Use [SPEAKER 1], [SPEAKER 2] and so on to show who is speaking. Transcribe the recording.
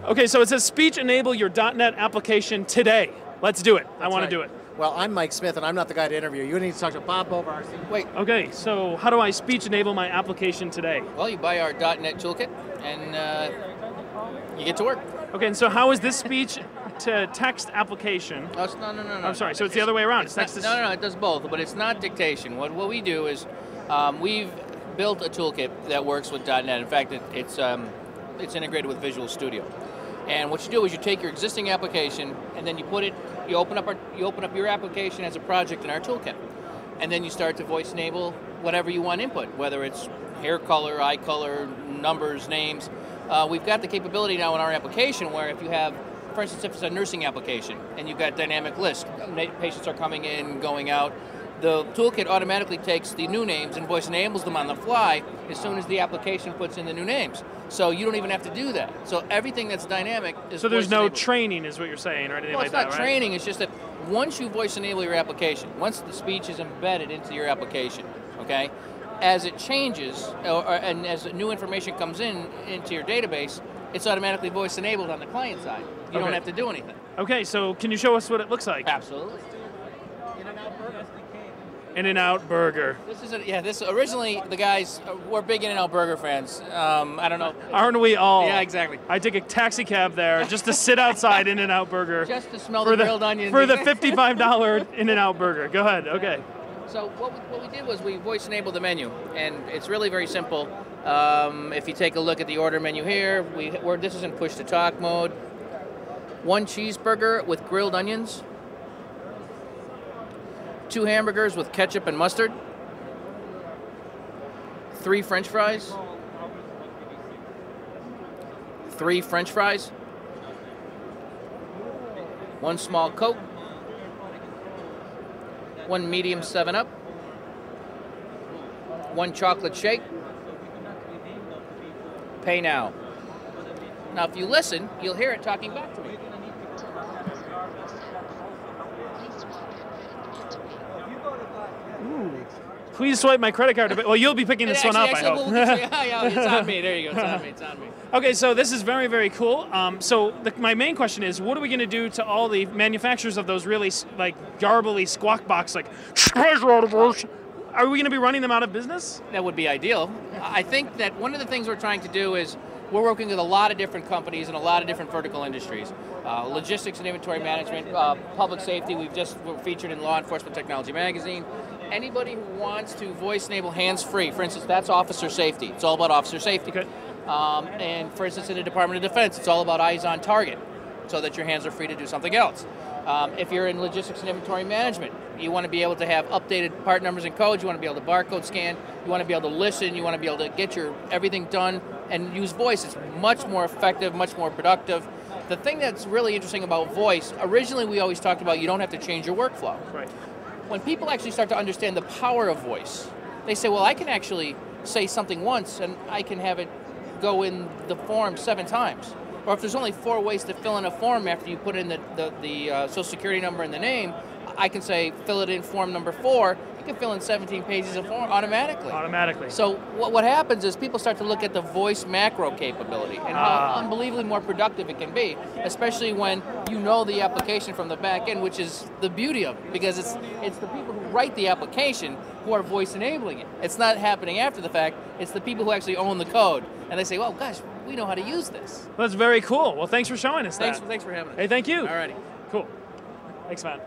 [SPEAKER 1] Okay, so it says speech enable your .NET application today. Let's do it. I want to do it.
[SPEAKER 2] Well, I'm Mike Smith, and I'm not the guy to interview. You need to talk to Bob Bovar.
[SPEAKER 3] Wait.
[SPEAKER 1] Okay, so how do I speech enable my application today?
[SPEAKER 3] Well, you buy our .NET Toolkit, and you get to work.
[SPEAKER 1] Okay, and so how is this speech to text application?
[SPEAKER 3] Oh, no.
[SPEAKER 1] I'm sorry, so it's the other way around. It's text to...
[SPEAKER 3] No, it does both, but it's not dictation. What we do is we've built a toolkit that works with .NET. In fact, it's integrated with Visual Studio. And what you do is you take your existing application and then you open up your application as a project in our toolkit. And then you start to voice enable whatever you want input, whether it's hair color, eye color, numbers, names. We've got the capability now in our application where if you have, for instance, if it's a nursing application and you've got dynamic lists, patients are coming in, going out, the toolkit automatically takes the new names and voice enables them on the fly as soon as the application puts in the new names. So you don't even have to do that. So everything that's dynamic is
[SPEAKER 1] So there's no
[SPEAKER 3] voice-enabled.
[SPEAKER 1] training is what you're saying, or anything like that, right?
[SPEAKER 3] It's not training, it's just that once you voice enable your application, once the speech is embedded into your application, okay, as it changes, and as new information comes into your database, it's automatically voice enabled on the client side. You don't have to do anything.
[SPEAKER 1] Okay, so can you show us what it looks like?
[SPEAKER 3] Absolutely.
[SPEAKER 1] In-N-Out Burger.
[SPEAKER 3] This originally the guys were big In-N-Out Burger fans. I don't know.
[SPEAKER 1] Aren't we all?
[SPEAKER 3] Yeah, exactly.
[SPEAKER 1] I take a taxi cab there just to sit outside In-N-Out Burger.
[SPEAKER 3] Just to smell the grilled onions.
[SPEAKER 1] For the $55 In-N-Out Burger. Go ahead. Okay.
[SPEAKER 3] So what we did was we voice enabled the menu, and it's really very simple. If you take a look at the order menu here, this is in push to talk mode. 1 cheeseburger with grilled onions. 2 hamburgers with ketchup and mustard. 3 French fries. 3 French fries. 1 small Coke. 1 medium 7-Up. 1 chocolate shake. Pay now. Now if you listen, you'll hear it talking back to me.
[SPEAKER 1] Please swipe my credit card. Well, you'll be picking this one up, I hope.
[SPEAKER 3] Yeah, it's on me. There you go. It's on me.
[SPEAKER 1] Okay, so this is very, very cool. My main question is, what are we going to do to all the manufacturers of those really garbly squawk box, are we going to be running them out of business?
[SPEAKER 3] That would be ideal. I think that one of the things we're trying to do is we're working with a lot of different companies in a lot of different vertical industries. Logistics and inventory management, public safety. We're featured in Law Enforcement Technology magazine. Anybody who wants to voice enable hands-free, for instance, that's officer safety. It's all about officer safety.
[SPEAKER 1] Okay.
[SPEAKER 3] And for instance, in the Department of Defense, it's all about eyes on target, so that your hands are free to do something else. If you're in logistics and inventory management, you want to be able to have updated part numbers and codes, you want to be able to barcode scan, you want to be able to listen, you want to be able to get everything done and use voice. It's much more effective, much more productive. The thing that's really interesting about voice, originally we always talked about you don't have to change your workflow.
[SPEAKER 1] Right.
[SPEAKER 3] When people actually start to understand the power of voice, they say, well, I can actually say something once and I can have it go in the form 7 times. Or if there's only 4 ways to fill in a form after you put in the Social Security number and the name, I can say fill it in form number 4. You can fill in 17 pages of form automatically.
[SPEAKER 1] Automatically.
[SPEAKER 3] So what happens is people start to look at the voice macro capability and how unbelievably more productive it can be, especially when you know the application from the back end, which is the beauty of it, because it's the people who write the application who are voice enabling it. It's not happening after the fact. It's the people who actually own the code, and they say, well, gosh, we know how to use this.
[SPEAKER 1] Well, that's very cool. Well, thanks for showing us that.
[SPEAKER 3] Thanks for having us.
[SPEAKER 1] Hey, thank you.
[SPEAKER 3] All righty.
[SPEAKER 1] Cool. Thanks, man.